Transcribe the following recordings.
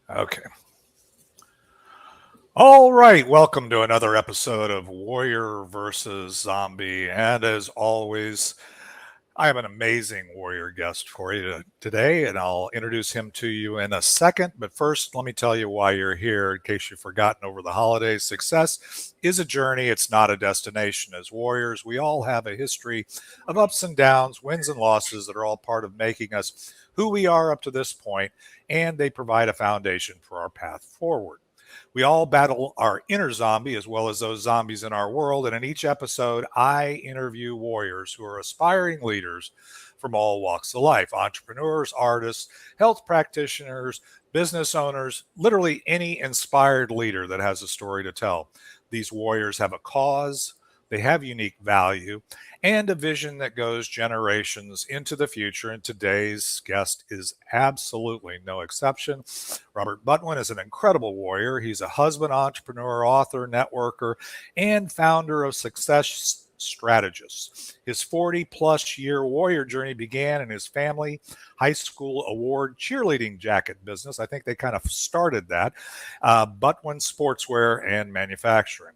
Okay. All right. Welcome to another episode of Warrior versus Zombie. And as always, I have an amazing warrior guest for you today, and I'll introduce him to you in a second. But first, let me tell you why you're here in case you've forgotten over the holidays. Success is a journey, it's not a destination. As warriors, we all have a history of ups and downs, wins and losses that are all part of making us who we are up to this point, and they provide a foundation for our path forward. We all battle our inner zombie as well as those zombies in our world. And in each episode, I interview warriors who are aspiring leaders from all walks of life: entrepreneurs, artists, health practitioners, business owners, literally any inspired leader that has a story to tell. These warriors have a cause, they have unique value, and a vision that goes generations into the future. And today's guest is absolutely no exception. Robert Butwin is an incredible warrior. He's a husband, entrepreneur, author, networker, and founder of Success Strategists. His 40-plus year warrior journey began in his family high school award cheerleading jacket business. I think they kind of started that, Butwin Sportswear and Manufacturing.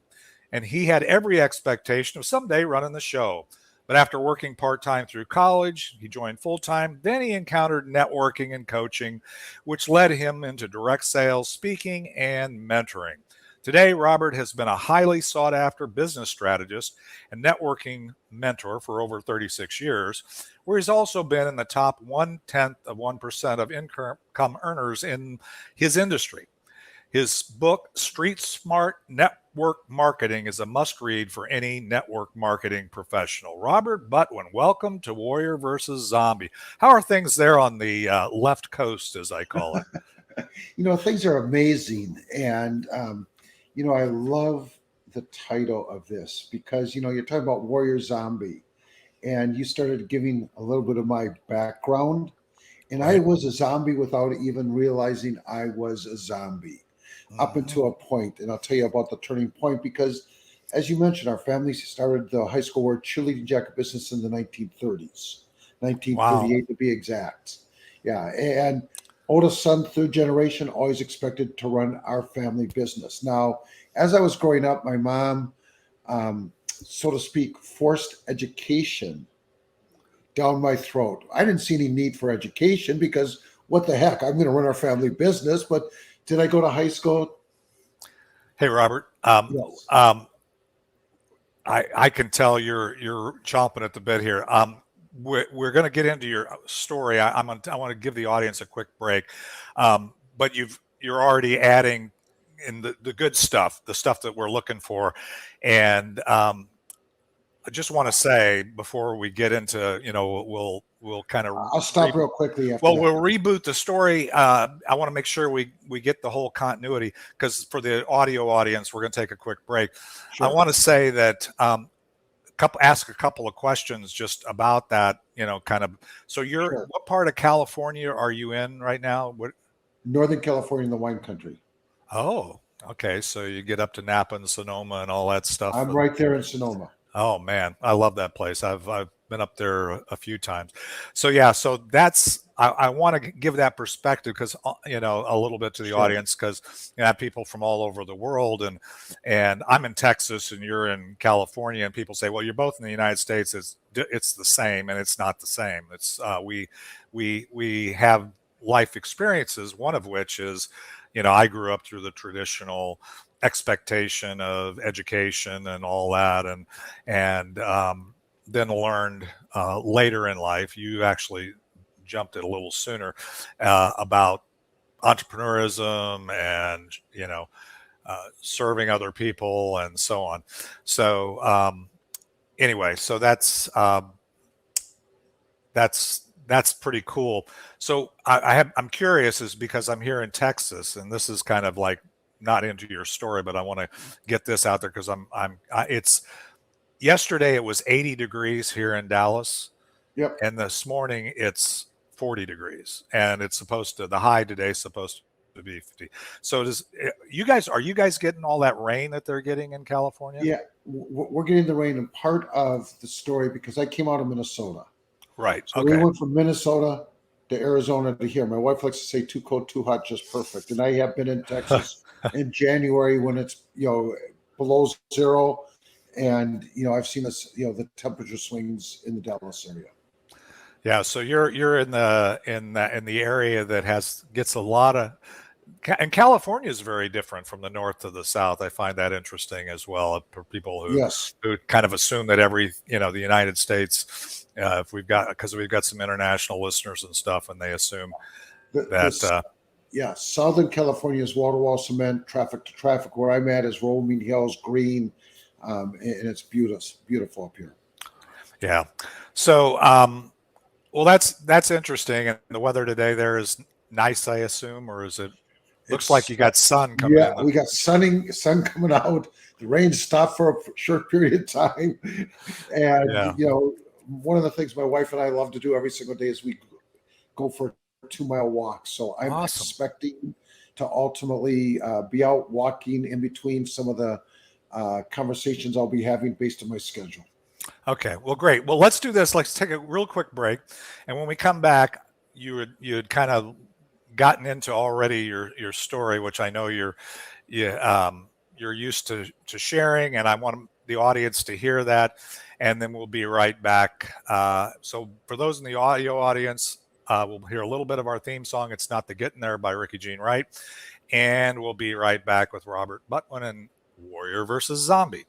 And he had every expectation of someday running the show. But after working part-time through college, he joined full-time. Then he encountered networking and coaching, which led him into direct sales, speaking, and mentoring. Today, Robert has been a highly sought-after business strategist and networking mentor for over 36 years, where he's also been in the top 1/10 of 1% of income earners in his industry. His book, Street Smart Network Marketing, is a must read for any network marketing professional. Robert Butwin, welcome to Warrior versus Zombie. How are things there on the left coast, as I call it? Things are amazing. And, I love the title of this because, you're talking about Warrior Zombie, and you started giving a little bit of my background. And I Right. was a zombie without even realizing I was a zombie up Mhm. until a point. And I'll tell you about the turning point because, as you mentioned, our family started the high school award cheerleading jacket business in the 1930s, Wow. 1938 to be exact. Yeah. And oldest son, third generation, always expected to run our family business. Now, as I was growing up, my mom, so to speak, forced education down my throat. I didn't see any need for education because what the heck? I'm going to run our family business. But did I go to high school? Hey, Robert. Yes. I can tell you're chomping at the bit here. We're going to get into your story. I want to give the audience a quick break, but you're already adding in the good stuff, the stuff that we're looking for, and I just want to say before we get into, we'll kind of I'll stop real quickly after well, that. we'll reboot the story. I want to make sure we get the whole continuity because for the audio audience, we're going to take a quick break. I Sure. want to say that ask a couple of questions just about that. Kind of. So Sure. what part of California are you in right now? What? Northern California in the wine country. Oh, okay. So you get up to Napa and Sonoma and all that stuff. I'm right there in Sonoma. Oh man, I love that place. I've been up there a few times. So yeah, so that's I want to give that perspective because a little bit to the Sure. audience because you have people from all over the world and I'm in Texas and you're in California and people say, well, you're both in the United States. It's the same and it's not the same. It's we have life experiences. One of which is, I grew up through the traditional expectation of education and all that and then learned later in life. You actually jumped it a little sooner about entrepreneurism and serving other people and so on. So anyway, so that's pretty cool. So I'm curious is because I'm here in Texas and this is kind of like not into your story, but I want to get this out there because it's yesterday it was 80 degrees here in Dallas, Yep. and this morning it's 40 degrees, and the high today is supposed to be 50. So are you guys getting all that rain that they're getting in California? Yeah. We're getting the rain, and part of the story because I came out of Minnesota. Right. So we Okay. went from Minnesota to Arizona to here. My wife likes to say too cold, too hot, just perfect. And I have been in Texas in January when it's, below zero. And, I've seen this, the temperature swings in the Dallas area. Yeah, so you're in the area that gets a lot of, and California is very different from the north to the south. I find that interesting as well for people Yes. who kind of assume that the United States, if because we've got some international listeners and stuff, and they assume that. Yeah, Southern California is wall to wall cement, traffic to traffic. Where I'm at is rolling hills, green, and it's beautiful up here. Yeah. So, well, that's interesting. And the weather today there is nice, I assume, or is it? Looks like you got sun coming in. We got sun coming out. The rain stopped for a short period of time, and one of the things my wife and I love to do every single day is we go for a 2-mile walk. So I'm Awesome. expecting to ultimately be out walking in between some of the conversations I'll be having based on my schedule. Okay, well, great. Well, let's do this. Let's take a real quick break, and when we come back, you had kind of gotten into already your story, which I know you're used to sharing, and I want the audience to hear that, and then we'll be right back. So for those in the audio audience, we'll hear a little bit of our theme song. It's Not the Getting There by Ricky Jean Wright, and we'll be right back with Robert Butwin and Warrior versus Zombie.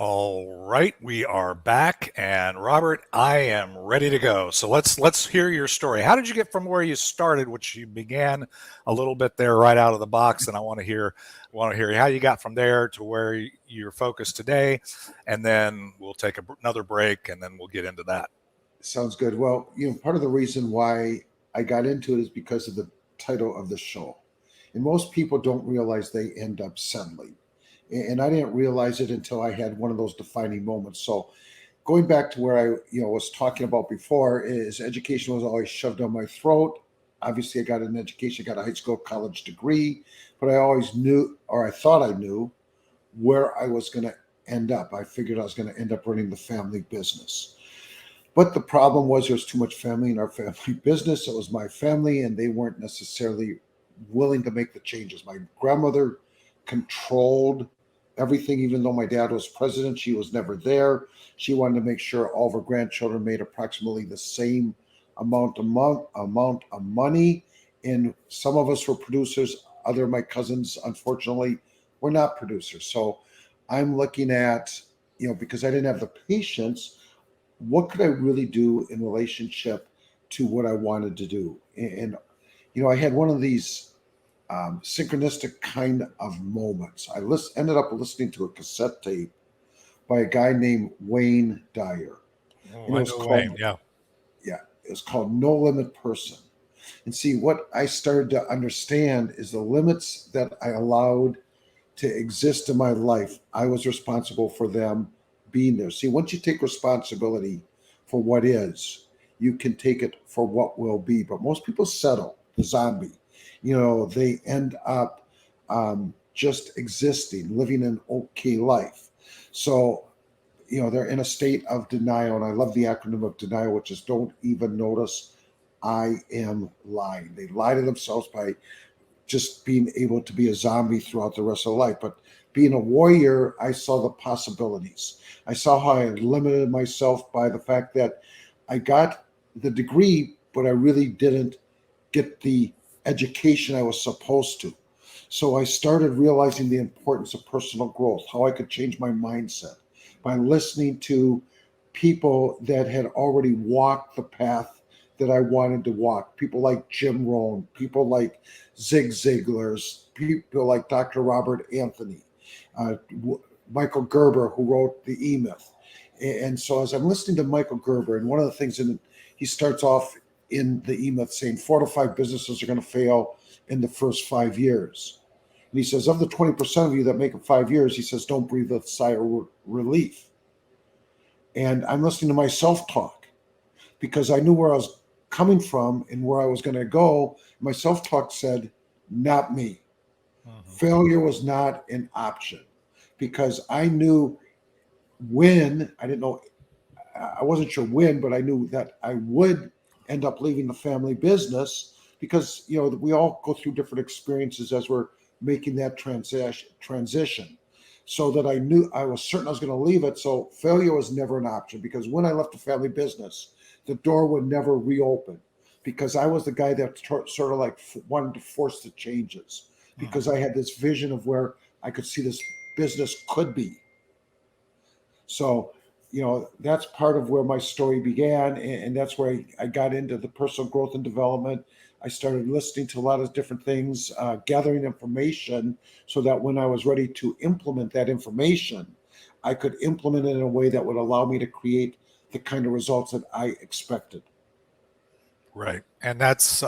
All right, we are back, and Robert, I am ready to go. So let's hear your story. How did you get from where you started, which you began a little bit there right out of the box, and I want to hear how you got from there to where you're focused today, and then we'll take another break, and then we'll get into that. Sounds good. Well, part of the reason why I got into it is because of the title of the show, and most people don't realize they end up settling. And I didn't realize it until I had one of those defining moments. So going back to where I was talking about before, is education was always shoved down my throat. Obviously, I got an education, got a high school, college degree, but I always knew, or I thought I knew, where I was going to end up. I figured I was going to end up running the family business. But the problem was there was too much family in our family business. It was my family, and they weren't necessarily willing to make the changes. My grandmother controlled everything. Even though my dad was president, she was never there. She wanted to make sure all of her grandchildren made approximately the same amount of money. And some of us were producers. Other of my cousins, unfortunately, were not producers. So I'm looking at, because I didn't have the patience, what could I really do in relationship to what I wanted to do? And I had one of these synchronistic kind of moments. I ended up listening to a cassette tape by a guy named Wayne Dyer. Oh, and it was called, it was called No Limit Person. And see, what I started to understand is the limits that I allowed to exist in my life, I was responsible for them being there. See, once you take responsibility for what is, you can take it for what will be. But most people settle, the zombie. They end up just existing, living an okay life. So, they're in a state of denial. And I love the acronym of denial, which is don't even notice I am lying. They lie to themselves by just being able to be a zombie throughout the rest of life. But being a warrior, I saw the possibilities. I saw how I had limited myself by the fact that I got the degree, but I really didn't get the education I was supposed to. So I started realizing the importance of personal growth, how I could change my mindset by listening to people that had already walked the path that I wanted to walk. People like Jim Rohn, people like Zig Ziglar's, people like Dr. Robert Anthony, Michael Gerber, who wrote The E-Myth. And so as I'm listening to Michael Gerber, and one of the things he starts off in the E-Myth saying 4 to 5 businesses are going to fail in the first 5 years. And he says, of the 20% of you that make it 5 years, he says, don't breathe a sigh of relief. And I'm listening to my self-talk because I knew where I was coming from and where I was going to go. My self-talk said, not me. Mm-hmm. Failure was not an option. because I knew when, I didn't know, I wasn't sure when, but I knew that I would end up leaving the family business because, we all go through different experiences as we're making that transition. So that I knew I was certain I was going to leave it. So failure was never an option because when I left the family business, the door would never reopen because I was the guy that sort of like wanted to force the changes because Mhm. I had this vision of where I could see this business could be. So, that's part of where my story began. And that's where I got into the personal growth and development. I started listening to a lot of different things, gathering information so that when I was ready to implement that information, I could implement it in a way that would allow me to create the kind of results that I expected. Right. And that's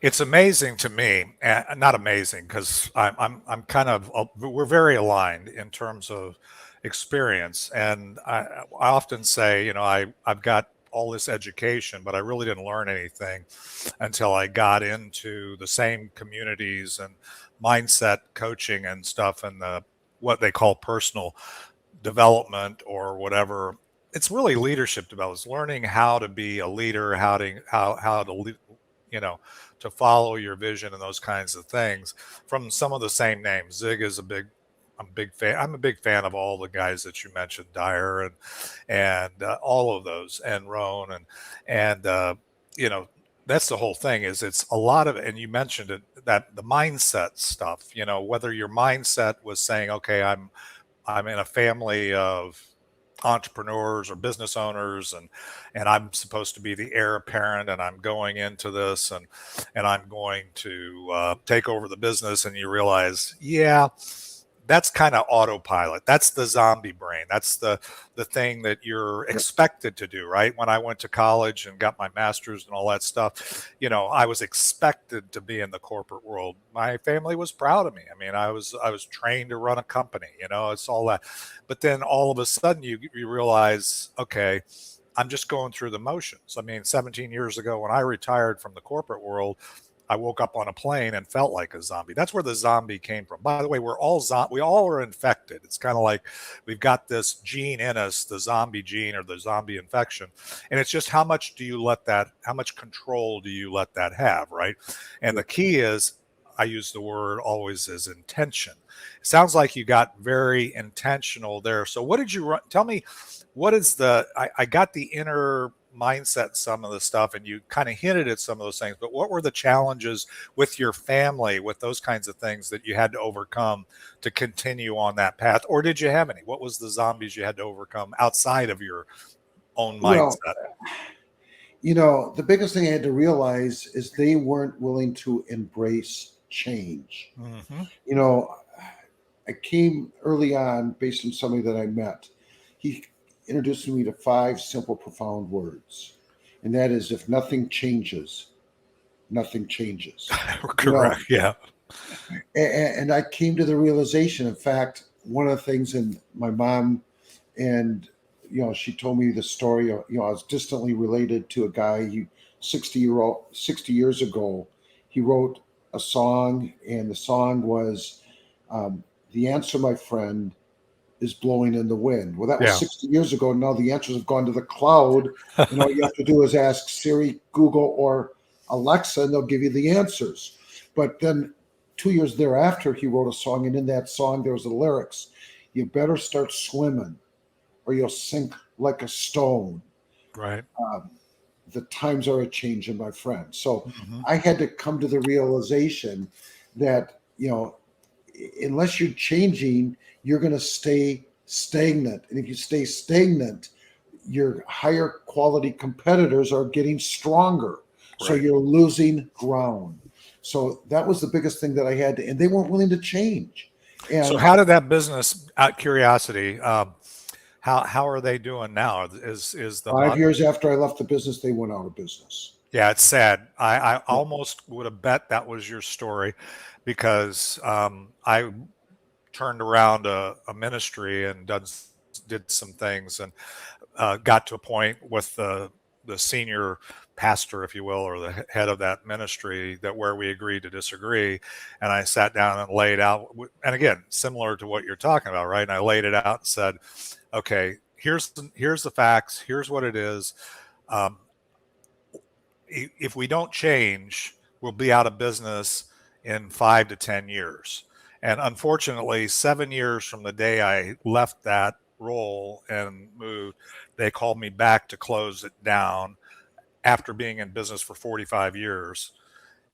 it's amazing to me, not amazing because I'm kind of we're very aligned in terms of experience, and I often say, I've got all this education, but I really didn't learn anything until I got into the same communities and mindset coaching and stuff, and what they call personal development or whatever. It's really leadership development. It's learning how to be a leader, how to you know to follow your vision and those kinds of things from some of the same names. Zig is I'm a big fan. I'm a big fan of all the guys that you mentioned, Dyer and all of those, and Roan and you know that's the whole thing. Is it's a lot of, and you mentioned it, that the mindset stuff. Whether your mindset was saying, okay, I'm in a family of entrepreneurs or business owners, and I'm supposed to be the heir apparent, and I'm going into this, and I'm going to take over the business, and you realize, yeah, that's kind of autopilot. That's the zombie brain. That's the thing that you're Yep. expected to do, right? When I went to college and got my master's and all that stuff, I was expected to be in the corporate world. My family was proud of me. I mean, I was trained to run a company, it's all that. But then all of a sudden you realize, okay, I'm just going through the motions. I mean, 17 years ago when I retired from the corporate world, I woke up on a plane and felt like a zombie. That's where the zombie came from. By the way, we all are infected. It's kind of like we've got this gene in us, the zombie gene or the zombie infection. And it's just how much control do you let that have, right? And the Yep. key is, I use the word always as intention. It sounds like you got very intentional there. So what did you run? Tell me, what is I got the inner mindset, some of the stuff, and you kind of hinted at some of those things, but what were the challenges with your family, with those kinds of things that you had to overcome to continue on that path? Or did you have any? What was the zombies you had to overcome outside of your own Well, mindset? the biggest thing I had to realize is they weren't willing to embrace change. Hmm. You know, I came early on based on somebody that I met. He introduced me to five simple, profound words. And that is, if nothing changes, nothing changes. You know, Correct. Yeah. and I came to the realization, in fact, one of the things, and my mom, and she told me the story of, I was distantly related to a guy, 60 years ago, he wrote a song, and the song was, the answer, my friend, is blowing in the wind. Well, that was Yeah. 60 years ago. Now the answers have gone to the cloud, and all you have to do is ask Siri, Google, or Alexa, and they'll give you the answers. But then 2 years thereafter, he wrote a song, and in that song, there was the lyrics: "You better start swimming, or you'll sink like a stone." Right. Um, the times are a changing, my friend. So Hmm. I had to come to the realization that unless you're changing, you're going to stay stagnant. And if you stay stagnant, your higher quality competitors are getting stronger. So Right. you're losing ground. So that was the biggest thing that I had to, and they weren't willing to change. So And how did that business, out of curiosity, how are they doing now? Is the 5 years after I left the business, they went out of business. Yeah, it's sad. I almost would have bet that was your story, because I turned around a ministry and did some things, and got to a point with the senior pastor, if you will, or the head of that ministry, that where we agreed to disagree. And I sat down and laid out, and again, similar to what you're talking about, right? And I laid it out and said, okay, here's the facts. Here's what it is. Um, if we don't change, we'll be out of business in 5 to 10 years. And unfortunately, 7 years from the day I left that role and moved, they called me back to close it down after being in business for 45 years.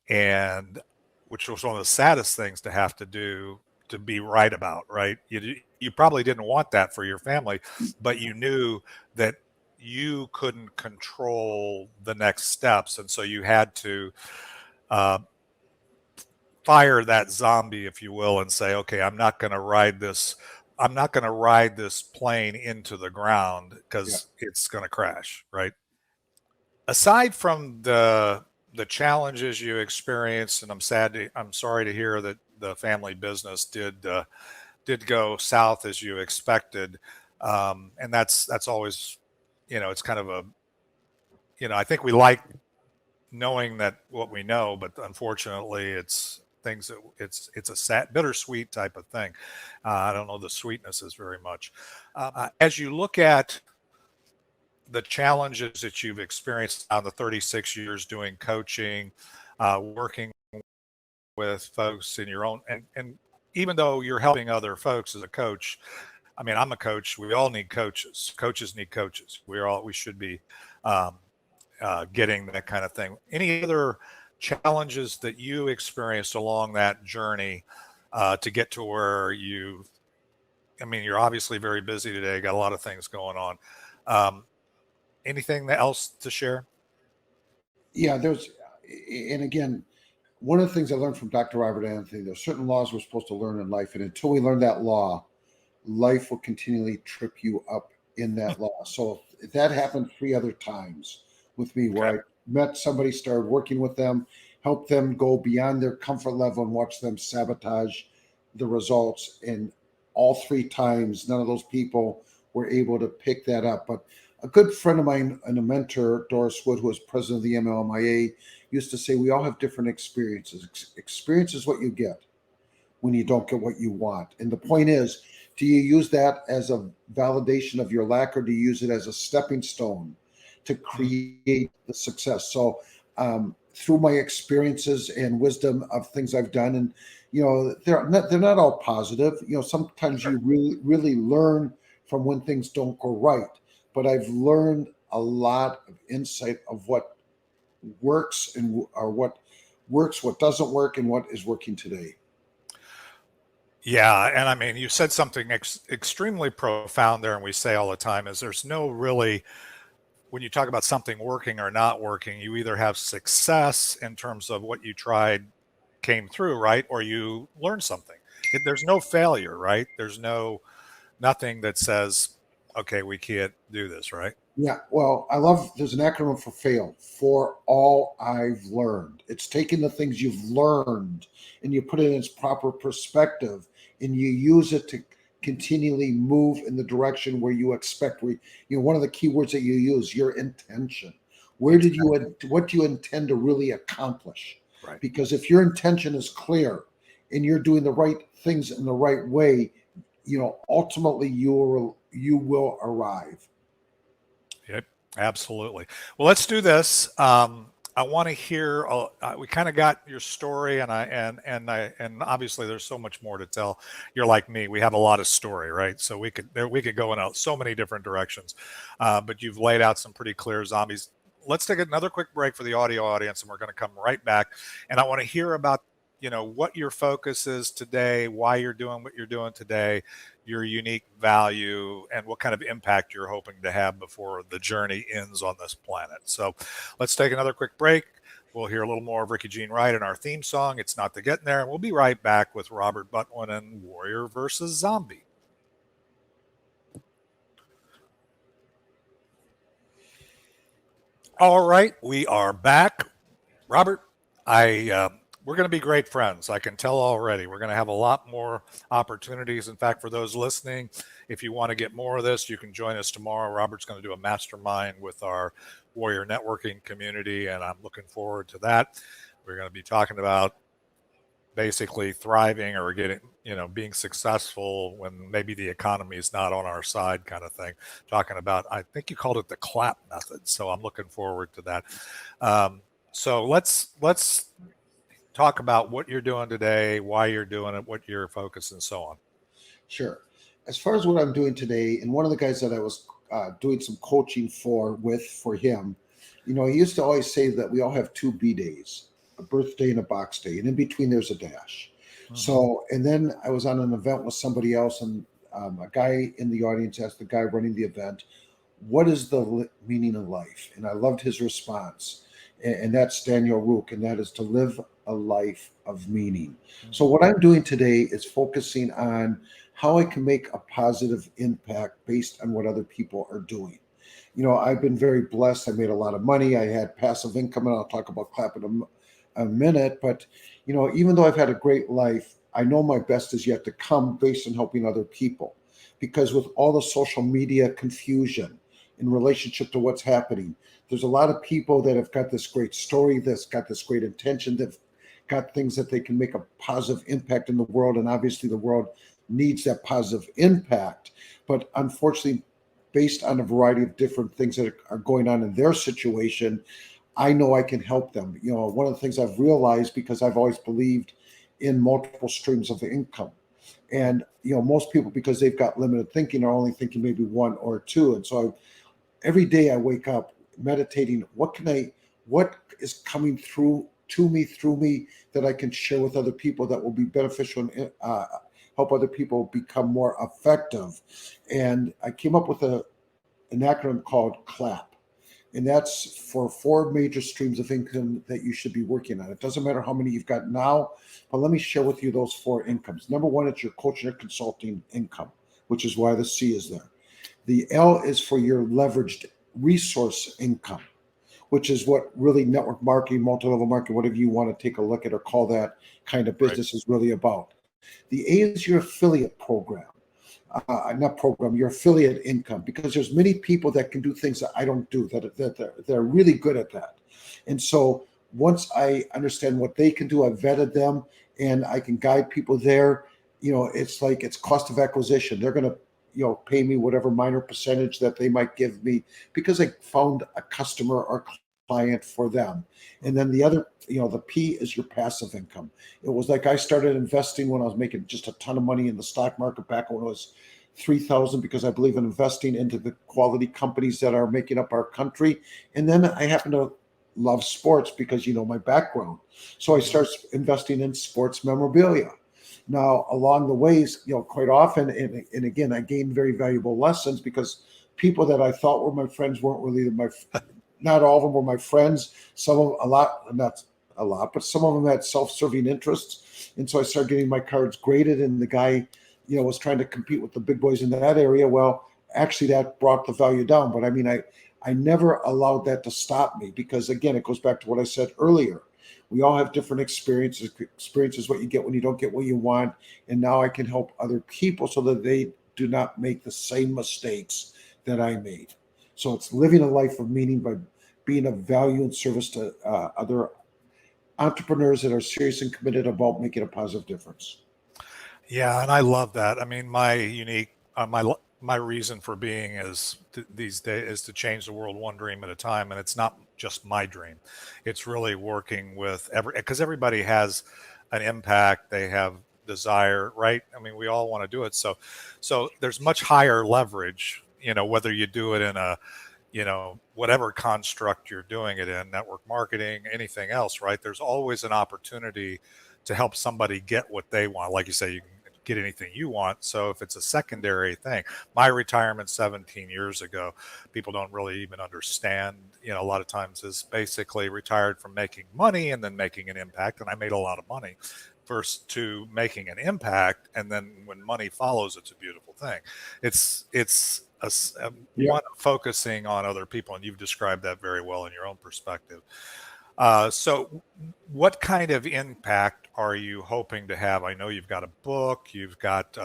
And which was one of the saddest things to have to do, to be right about, right? You probably didn't want that for your family, but you knew that you couldn't control the next steps. And so you had to uh, fire that zombie, if you will, and say, okay, I'm not going to ride this. I'm not going to ride this plane into the ground because it's going to crash, right? Aside from the challenges you experienced, and I'm sorry to hear that the family business did go south as you expected, and that's always, it's kind of a, I think we like knowing that what we know, but unfortunately, it's things that it's a sad, bittersweet type of thing. I don't know the sweetnesses very much. As you look at the challenges that you've experienced on the 36 years doing coaching, working with folks in your own, and even though you're helping other folks as a coach, I mean, I'm a coach. We all need coaches. Coaches need coaches. We should be um, getting that kind of thing. Any other challenges that you experienced along that journey to get to where I mean, you're obviously very busy today, got a lot of things going on. Anything else to share? Yeah, and again, one of the things I learned from Dr. Robert Anthony, there's certain laws we're supposed to learn in life, and until we learn that law, life will continually trip you up in that law. So that happened 3 other times with me, where Okay. I met somebody, started working with them, helped them go beyond their comfort level and watch them sabotage the results. And all 3 times, none of those people were able to pick that up. But a good friend of mine and a mentor, Doris Wood, who was president of the MLMIA, used to say, we all have different experiences. Experience is what you get when you don't get what you want. And the point is, do you use that as a validation of your lack, or do you use it as a stepping stone to create the success? So, through my experiences and wisdom of things I've done, and they're not all positive. Sometimes you really learn from when things don't go right. But I've learned a lot of insight of what works or what works, what doesn't work, and what is working today. Yeah, and I mean, you said something extremely profound there, and we say all the time is there's no really, when you talk about something working or not working, you either have success in terms of what you tried came through, right, or you learn something. There's no failure, right? There's nothing that says, okay, we can't do this, right? Yeah, well, there's an acronym for FAIL, for all I've learned. It's taking the things you've learned and you put it in its proper perspective, and you use it to continually move in the direction where you expect. One of the key words that you use, your intention. What do you intend to really accomplish? Right. Because if your intention is clear and you're doing the right things in the right way, ultimately you will arrive. Yep, absolutely. Well, let's do this. I want to hear. We kind of got your story, and obviously there's so much more to tell. You're like me; we have a lot of story, right? So we could go in so many different directions. But you've laid out some pretty clear zombies. Let's take another quick break for the audio audience, and we're going to come right back. And I want to hear about what your focus is today, why you're doing what you're doing today, your unique value, and what kind of impact you're hoping to have before the journey ends on this planet. So let's take another quick break. We'll hear a little more of Ricky Jean Wright in our theme song, It's Not the Getting There, and we'll be right back with Robert Butwin and Warrior versus Zombie. All right, we are back. Robert, I we're going to be great friends. I can tell already. We're going to have a lot more opportunities. In fact, for those listening, if you want to get more of this, you can join us tomorrow. Robert's going to do a mastermind with our Warrior networking community, and I'm looking forward to that. We're going to be talking about basically thriving or getting, being successful when maybe the economy is not on our side, kind of thing. Talking about, I think you called it the clap method. So I'm looking forward to that. So let's talk about what you're doing today, why you're doing it, what your focus, and so on. Sure. As far as what I'm doing today, and one of the guys that I was doing some coaching for him, he used to always say that we all have two B days, a birthday and a box day, and in between there's a dash. So, and then I was on an event with somebody else, and a guy in the audience asked the guy running the event, "What is the meaning of life?" And I loved his response, and that's Daniel Rook, and that is to live a life of meaning. So, what I'm doing today is focusing on how I can make a positive impact based on what other people are doing. I've been very blessed. I made a lot of money. I had passive income, and I'll talk about clap in a minute. But, even though I've had a great life, I know my best is yet to come based on helping other people. Because with all the social media confusion in relationship to what's happening, there's a lot of people that have got this great story, that's got this great intention, that got things that they can make a positive impact in the world. And obviously the world needs that positive impact. But unfortunately, based on a variety of different things that are going on in their situation, I know I can help them. One of the things I've realized, because I've always believed in multiple streams of income. And, most people, because they've got limited thinking, are only thinking maybe one or two. And so every day I wake up meditating, what is coming through me that I can share with other people that will be beneficial and help other people become more effective. And I came up with an acronym called CLAP. And that's for 4 major streams of income that you should be working on. It doesn't matter how many you've got now, but let me share with you those 4 incomes. Number 1, it's your coaching and consulting income, which is why the C is there. The L is for your leveraged resource income, which is what really network marketing, multi-level marketing, whatever you want to take a look at or call that kind of business is really about. The A is your affiliate program. Not program, your affiliate income, because there's many people that can do things that I don't do, that they're really good at that. And so once I understand what they can do, I've vetted them and I can guide people there. It's like it's cost of acquisition. They're going to, pay me whatever minor percentage that they might give me because I found a customer or client for them. And then the other, the P is your passive income. It was like I started investing when I was making just a ton of money in the stock market back when it was 3,000, because I believe in investing into the quality companies that are making up our country. And then I happen to love sports because, my background. So I started investing in sports memorabilia. Now, along the ways, quite often, and again, I gained very valuable lessons because people that I thought were my friends weren't really not all of them were my friends. Some of them, not a lot, but some of them had self-serving interests. And so I started getting my cards graded, and the guy, was trying to compete with the big boys in that area. Well, actually that brought the value down. But I mean, I never allowed that to stop me because, again, it goes back to what I said earlier. We all have different experiences. Experience is what you get when you don't get what you want. And now I can help other people so that they do not make the same mistakes that I made. So it's living a life of meaning by being of value and service to other entrepreneurs that are serious and committed about making a positive difference. Yeah, and I love that. I mean, my unique, my reason for being these days is to change the world one dream at a time, and it's not just my dream. It's really working with because everybody has an impact. They have desire, right? I mean, we all want to do it. So there's much higher leverage. Whether you do it in a whatever construct you're doing it in, network marketing, anything else, right? There's always an opportunity to help somebody get what they want. Like you say, you can get anything you want. So if it's a secondary thing, my retirement 17 years ago, people don't really even understand, a lot of times is basically retired from making money and then making an impact. And I made a lot of money first to making an impact. And then when money follows, it's a beautiful thing. It's one focusing on other people. And you've described that very well in your own perspective. So what kind of impact are you hoping to have? I know you've got a book, you've got,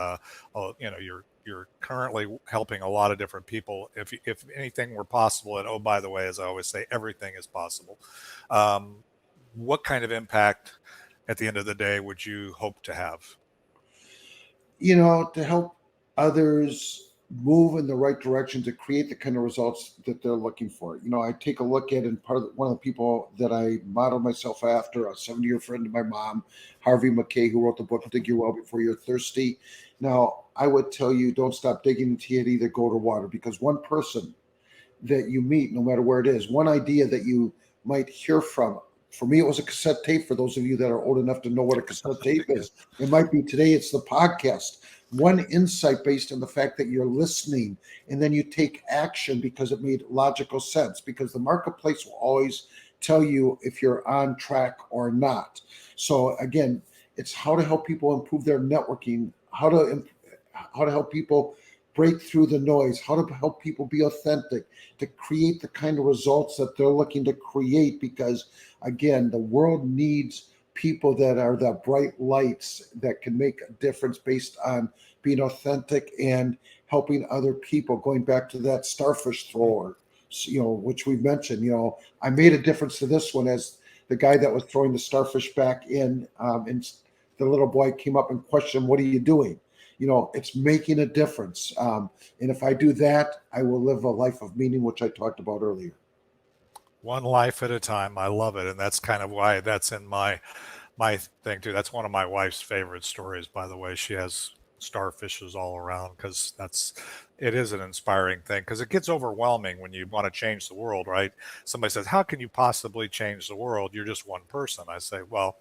you're currently helping a lot of different people. If anything were possible, and oh, by the way, as I always say, everything is possible. Um, what kind of impact at the end of the day would you hope to have? To help others move in the right direction to create the kind of results that they're looking for. I take a look at, and one of the people that I model myself after, a 70-year friend of my mom, Harvey McKay, who wrote the book Dig Your Well Before You're Thirsty. Now, I would tell you, don't stop digging until you either go to water, because one person that you meet, no matter where it is, one idea that you might hear from. For me, it was a cassette tape. For those of you that are old enough to know what a cassette tape is, it might be today, it's the podcast. One insight based on the fact that you're listening, and then you take action because it made logical sense, because the marketplace will always tell you if you're on track or not. So again, it's how to help people improve their networking, how to help people break through the noise, how to help people be authentic, to create the kind of results that they're looking to create. Because again, the world needs people that are the bright lights that can make a difference based on being authentic and helping other people. Going back to that starfish thrower, which we mentioned, I made a difference to this one as the guy that was throwing the starfish back in, and the little boy came up and questioned, "What are you doing?" It's making a difference. And if I do that, I will live a life of meaning, which I talked about earlier. One life at a time. I love it, and that's kind of why that's in my thing too. That's one of my wife's favorite stories, by the way. She has starfishes all around because it is an inspiring thing, because it gets overwhelming when you want to change the world, right? Somebody says, how can you possibly change the world? You're just one person. I say, well,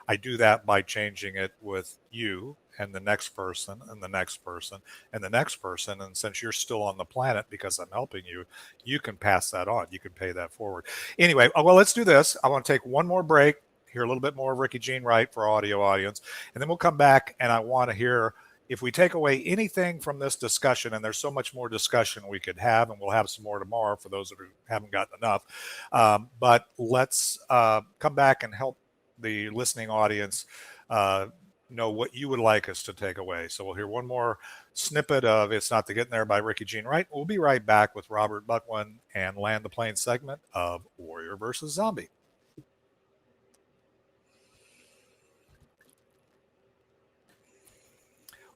I do that by changing it with you and the next person and the next person and the next person. And since you're still on the planet because I'm helping you, you can pass that on. You can pay that forward. Anyway, well, let's do this. I want to take one more break, hear a little bit more of Ricky Jean Wright for our audio audience, and then we'll come back and I want to hear if we take away anything from this discussion. And there's so much more discussion we could have, and we'll have some more tomorrow for those who haven't gotten enough. But let's come back and help the listening audience know what you would like us to take away. So we'll hear one more snippet of It's Not the Getting There by Ricky Jean Wright. We'll be right back with Robert Butwin and land the plane segment of Warrior versus Zombie.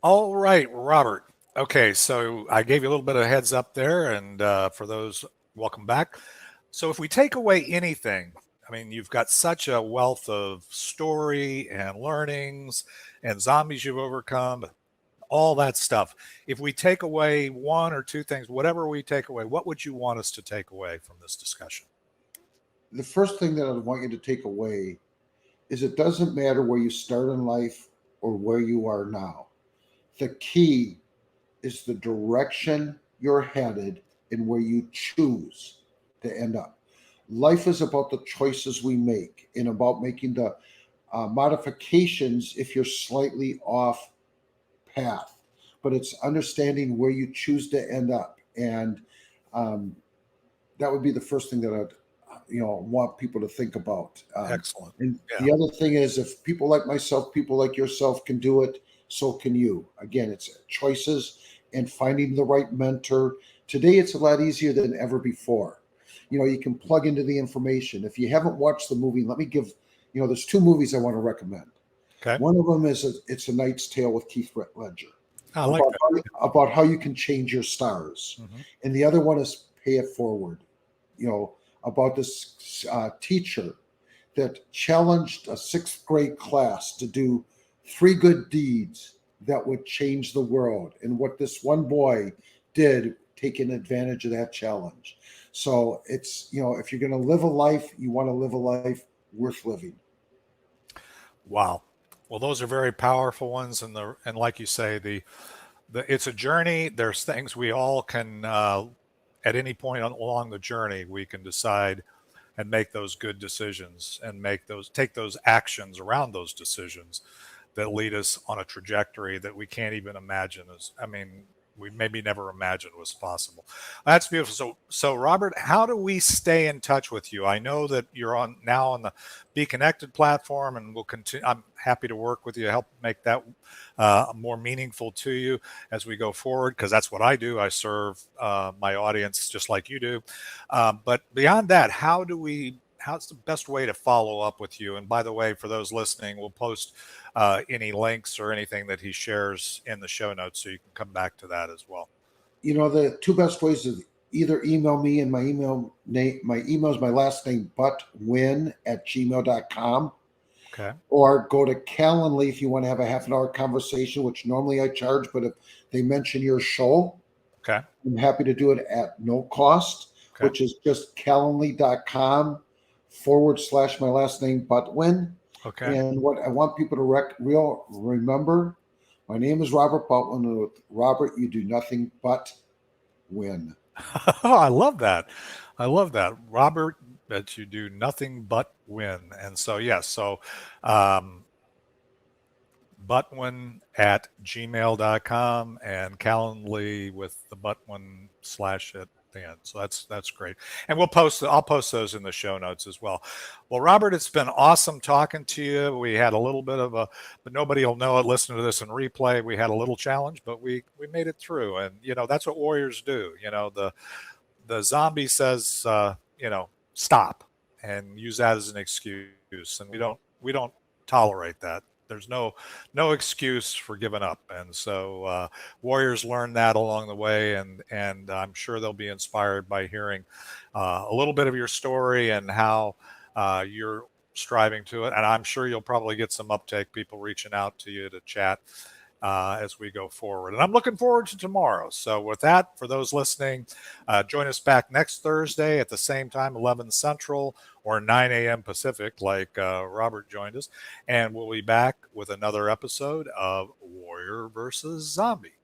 All right, Robert. Okay, so I gave you a little bit of a heads up there, and for those, welcome back. So if we take away anything, I mean, you've got such a wealth of story and learnings and zombies you've overcome, all that stuff. If we take away one or two things, whatever we take away, what would you want us to take away from this discussion? The first thing that I want you to take away is it doesn't matter where you start in life or where you are now. The key is the direction you're headed and where you choose to end up. Life is about the choices we make and about making the modifications if you're slightly off path. But it's understanding where you choose to end up. And um, that would be the first thing that I'd want people to think about. Excellent. And Yeah. the other thing is, if people like myself, people like yourself can do it, so can you. Again, it's choices and finding the right mentor. Today, it's a lot easier than ever before. You can plug into the information. If you haven't watched the movie, let me give. There's two movies I want to recommend. Okay. One of them is It's a Knight's Tale with Keith Ledger, I like that. about how you can change your stars, Mm-hmm. and the other one is Pay It Forward. About this teacher that challenged a sixth grade class to do three good deeds that would change the world, and what this one boy did, taking advantage of that challenge. So it's, if you're going to live a life, you want to live a life worth living. Wow. Well, those are very powerful ones, and like you say, the it's a journey. There's things we all can at any point along the journey we can decide and make those good decisions and take those actions around those decisions that lead us on a trajectory that we can't even imagine. I mean, we maybe never imagined was possible. That's beautiful. So Robert, how do we stay in touch with you? I know that you're now on the Be Connected platform, and we'll continue. I'm happy to work with you, help make that more meaningful to you as we go forward, because that's what I do. I serve my audience just like you do. But beyond that, how's the best way to follow up with you? And by the way, for those listening, we'll post any links or anything that he shares in the show notes, so you can come back to that as well. The two best ways is either email me, and my email is my last name, butwin@gmail.com, Okay. or go to Calendly if you want to have a half an hour conversation, which normally I charge, but if they mention your show, Okay. I'm happy to do it at no cost, Okay. which is just calendly.com/my last name, Butwin. Okay. And what I want people to remember, my name is Robert Butwin. And with Robert, you do nothing but win. I love that. I love that, Robert. That you do nothing but win. And so yes, so butwin@gmail.com, and Calendly with the butwin / at the end. So that's great. And I'll post those in the show notes as well. Well, Robert, it's been awesome talking to you. We had a little bit of but nobody will know it. Listen to this in replay. We had a little challenge, but we made it through. And that's what warriors do. The zombie says, stop, and use that as an excuse. And we don't tolerate that. There's no excuse for giving up. And so warriors learn that along the way, and I'm sure they'll be inspired by hearing a little bit of your story and how you're striving to it. And I'm sure you'll probably get some uptake, people reaching out to you to chat as we go forward. And I'm looking forward to tomorrow. So with that, for those listening, join us back next Thursday at the same time, 11 Central or 9 a.m. Pacific, like Robert joined us. And we'll be back with another episode of Warrior versus Zombie.